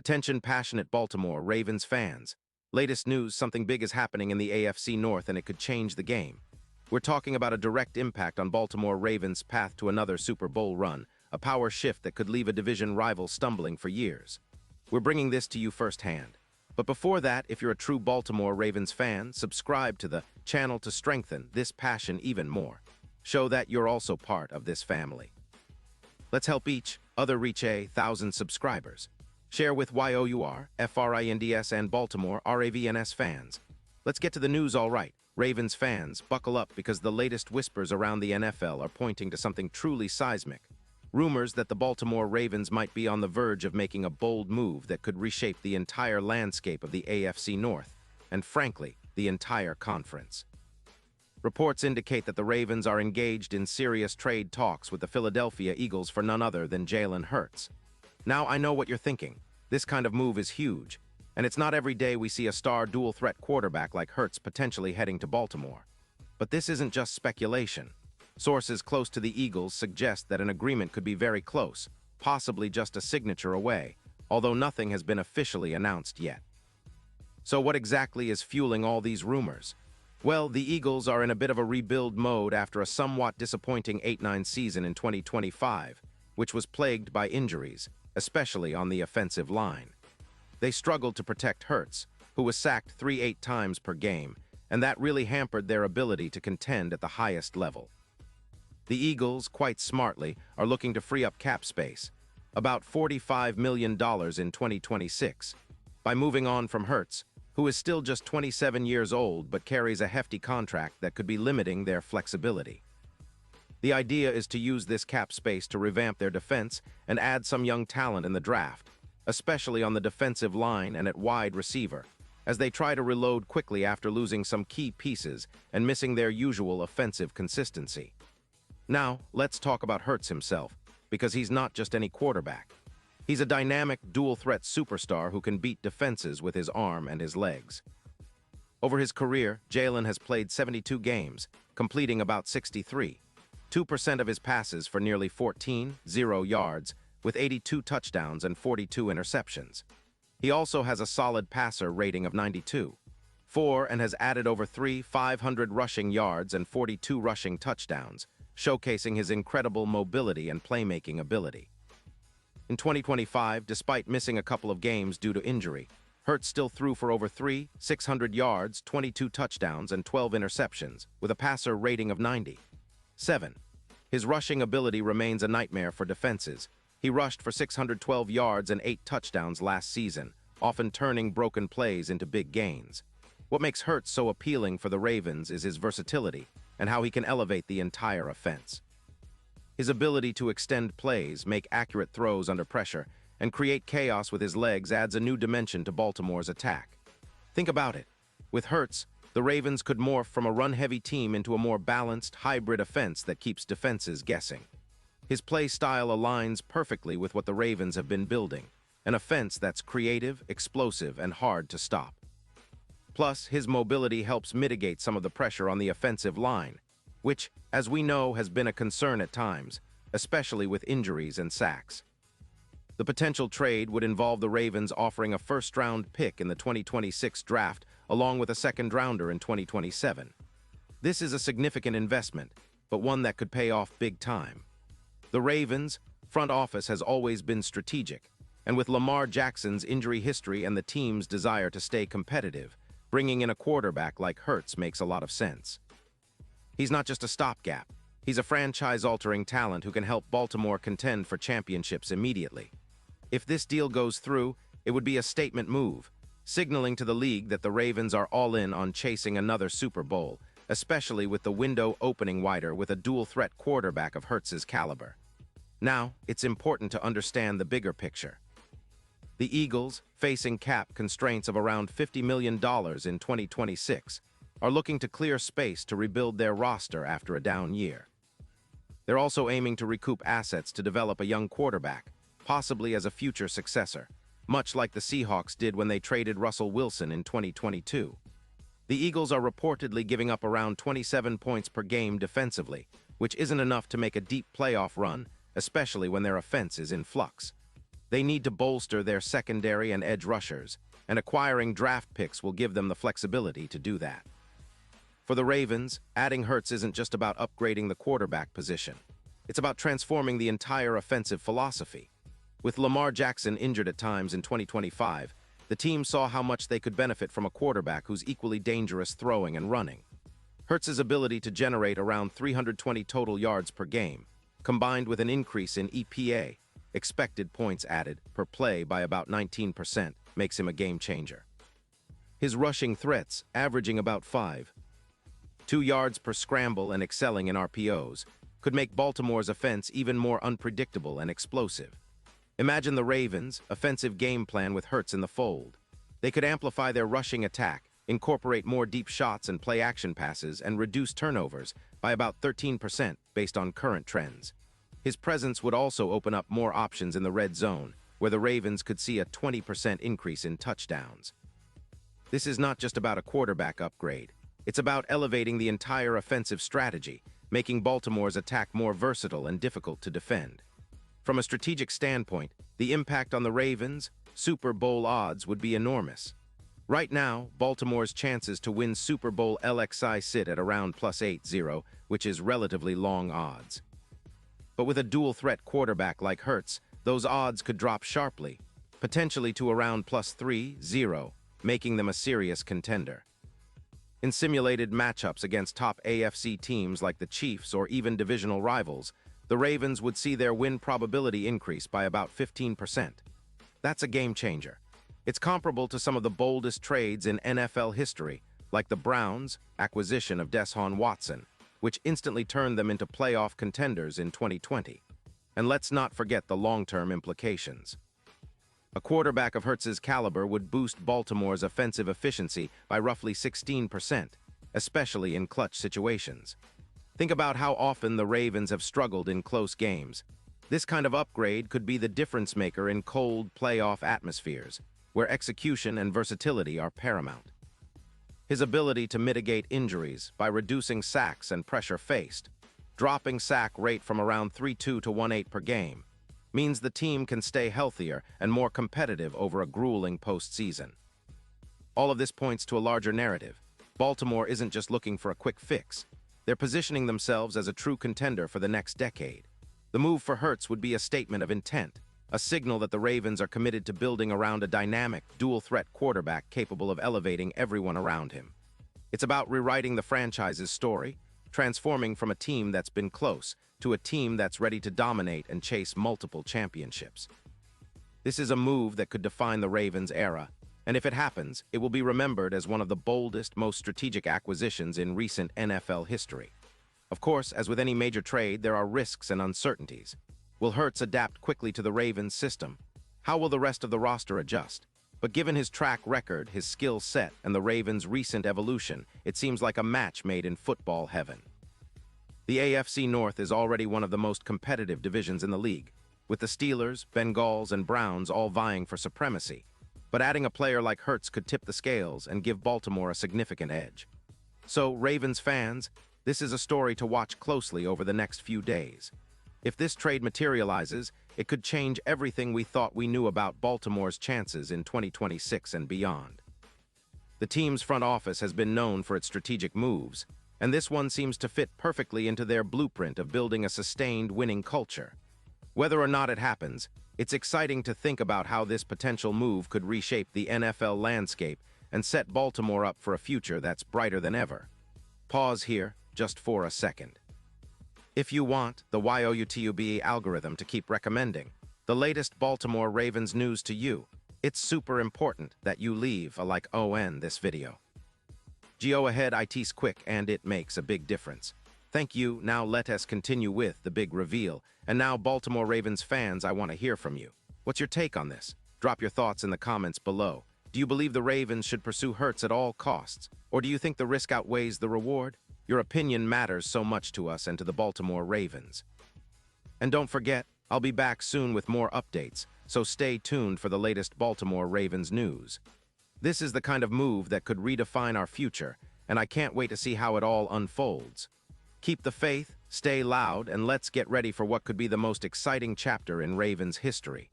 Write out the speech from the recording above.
Attention passionate Baltimore Ravens fans. Latest news, something big is happening in the AFC North and it could change the game. We're talking about a direct impact on Baltimore Ravens' path to another Super Bowl run, a power shift that could leave a division rival stumbling for years. We're bringing this to you firsthand. But before that, if you're a true Baltimore Ravens fan, subscribe to the channel to strengthen this passion even more. Show that you're also part of this family. Let's help each other reach 1,000 subscribers. Share with YOUR, FRINDS and Baltimore RAVENS fans. Let's get to the news all right. Ravens fans, buckle up because the latest whispers around the NFL are pointing to something truly seismic. Rumors that the Baltimore Ravens might be on the verge of making a bold move that could reshape the entire landscape of the AFC North, and frankly, the entire conference. Reports indicate that the Ravens are engaged in serious trade talks with the Philadelphia Eagles for none other than Jalen Hurts. Now, I know what you're thinking. This kind of move is huge, and it's not every day we see a star dual-threat quarterback like Hurts potentially heading to Baltimore. But this isn't just speculation. Sources close to the Eagles suggest that an agreement could be very close, possibly just a signature away, although nothing has been officially announced yet. So what exactly is fueling all these rumors? Well, the Eagles are in a bit of a rebuild mode after a somewhat disappointing 8-9 season in 2025, which was plagued by injuries, especially on the offensive line. They struggled to protect Hurts, who was sacked 3-8 times per game, and that really hampered their ability to contend at the highest level. The Eagles, quite smartly, are looking to free up cap space, about $45 million in 2026, by moving on from Hurts, who is still just 27 years old but carries a hefty contract that could be limiting their flexibility. The idea is to use this cap space to revamp their defense and add some young talent in the draft, especially on the defensive line and at wide receiver, as they try to reload quickly after losing some key pieces and missing their usual offensive consistency. Now, let's talk about Hurts himself, because he's not just any quarterback. He's a dynamic, dual-threat superstar who can beat defenses with his arm and his legs. Over his career, Jalen has played 72 games, completing about 63. 2% of his passes for nearly 14 yards, with 82 touchdowns and 42 interceptions. He also has a solid passer rating of 92.4 and has added over 500 rushing yards and 42 rushing touchdowns, showcasing his incredible mobility and playmaking ability. In 2025, despite missing a couple of games due to injury, Hurts still threw for over 600 yards, 22 touchdowns, and 12 interceptions, with a passer rating of 90.7. His rushing ability remains a nightmare for defenses. He rushed for 612 yards and 8 touchdowns last season, often turning broken plays into big gains. What makes Hurts so appealing for the Ravens is his versatility and how he can elevate the entire offense. His ability to extend plays, make accurate throws under pressure, and create chaos with his legs adds a new dimension to Baltimore's attack. Think about it. With Hurts, the Ravens could morph from a run-heavy team into a more balanced, hybrid offense that keeps defenses guessing. His play style aligns perfectly with what the Ravens have been building, an offense that's creative, explosive, and hard to stop. Plus, his mobility helps mitigate some of the pressure on the offensive line, which, as we know, has been a concern at times, especially with injuries and sacks. The potential trade would involve the Ravens offering a first-round pick in the 2026 draft along with a second-rounder in 2027. This is a significant investment, but one that could pay off big time. The Ravens' front office has always been strategic, and with Lamar Jackson's injury history and the team's desire to stay competitive, bringing in a quarterback like Hurts makes a lot of sense. He's not just a stopgap. He's a franchise-altering talent who can help Baltimore contend for championships immediately. If this deal goes through, it would be a statement move, signaling to the league that the Ravens are all in on chasing another Super Bowl, especially with the window opening wider with a dual-threat quarterback of Hurts's caliber. Now, it's important to understand the bigger picture. The Eagles, facing cap constraints of around $50 million in 2026, are looking to clear space to rebuild their roster after a down year. They're also aiming to recoup assets to develop a young quarterback, possibly as a future successor, much like the Seahawks did when they traded Russell Wilson in 2022. The Eagles are reportedly giving up around 27 points per game defensively, which isn't enough to make a deep playoff run, especially when their offense is in flux. They need to bolster their secondary and edge rushers, and acquiring draft picks will give them the flexibility to do that. For the Ravens, adding Hurts isn't just about upgrading the quarterback position. It's about transforming the entire offensive philosophy. With Lamar Jackson injured at times in 2025, the team saw how much they could benefit from a quarterback who's equally dangerous throwing and running. Hurts' ability to generate around 320 total yards per game, combined with an increase in EPA, expected points added, per play by about 19%, makes him a game changer. His rushing threats, averaging about 5.2 yards per scramble and excelling in RPOs, could make Baltimore's offense even more unpredictable and explosive. Imagine the Ravens' offensive game plan with Hurts in the fold. They could amplify their rushing attack, incorporate more deep shots and play-action passes, and reduce turnovers by about 13% based on current trends. His presence would also open up more options in the red zone, where the Ravens could see a 20% increase in touchdowns. This is not just about a quarterback upgrade. It's about elevating the entire offensive strategy, making Baltimore's attack more versatile and difficult to defend. From a strategic standpoint, the impact on the Ravens' Super Bowl odds would be enormous. Right now, Baltimore's chances to win Super Bowl LXI sit at around +8-0, which is relatively long odds. But with a dual-threat quarterback like Hurts, those odds could drop sharply, potentially to around +3-0, making them a serious contender. In simulated matchups against top AFC teams like the Chiefs or even divisional rivals, the Ravens would see their win probability increase by about 15%. That's a game changer. It's comparable to some of the boldest trades in NFL history, like the Browns' acquisition of Deshaun Watson, which instantly turned them into playoff contenders in 2020. And let's not forget the long-term implications. A quarterback of Hurts' caliber would boost Baltimore's offensive efficiency by roughly 16%, especially in clutch situations. Think about how often the Ravens have struggled in close games. This kind of upgrade could be the difference maker in cold playoff atmospheres, where execution and versatility are paramount. His ability to mitigate injuries by reducing sacks and pressure faced, dropping sack rate from around 3.2 to 1.8 per game, means the team can stay healthier and more competitive over a grueling postseason. All of this points to a larger narrative. Baltimore isn't just looking for a quick fix. They're positioning themselves as a true contender for the next decade. The move for Hurts would be a statement of intent, a signal that the Ravens are committed to building around a dynamic, dual-threat quarterback capable of elevating everyone around him. It's about rewriting the franchise's story, transforming from a team that's been close to a team that's ready to dominate and chase multiple championships. This is a move that could define the Ravens' era, and if it happens, it will be remembered as one of the boldest, most strategic acquisitions in recent NFL history. Of course, as with any major trade, there are risks and uncertainties. Will Hurts adapt quickly to the Ravens' system? How will the rest of the roster adjust? But given his track record, his skill set, and the Ravens' recent evolution, it seems like a match made in football heaven. The AFC North is already one of the most competitive divisions in the league, with the Steelers, Bengals, and Browns all vying for supremacy. But adding a player like Hurts could tip the scales and give Baltimore a significant edge. So, Ravens fans, this is a story to watch closely over the next few days. If this trade materializes, it could change everything we thought we knew about Baltimore's chances in 2026 and beyond. The team's front office has been known for its strategic moves, and this one seems to fit perfectly into their blueprint of building a sustained winning culture. Whether or not it happens, it's exciting to think about how this potential move could reshape the NFL landscape and set Baltimore up for a future that's brighter than ever. Pause here, just for a second. If you want the YouTube algorithm to keep recommending the latest Baltimore Ravens news to you, it's super important that you leave a like on this video. Go ahead, it's quick and it makes a big difference. Thank you. Now let us continue with the big reveal. And now, Baltimore Ravens fans, I want to hear from you. What's your take on this? Drop your thoughts in the comments below. Do you believe the Ravens should pursue Hurts at all costs? Or do you think the risk outweighs the reward? Your opinion matters so much to us and to the Baltimore Ravens. And don't forget, I'll be back soon with more updates, so stay tuned for the latest Baltimore Ravens news. This is the kind of move that could redefine our future, and I can't wait to see how it all unfolds. Keep the faith, stay loud, and let's get ready for what could be the most exciting chapter in Ravens history.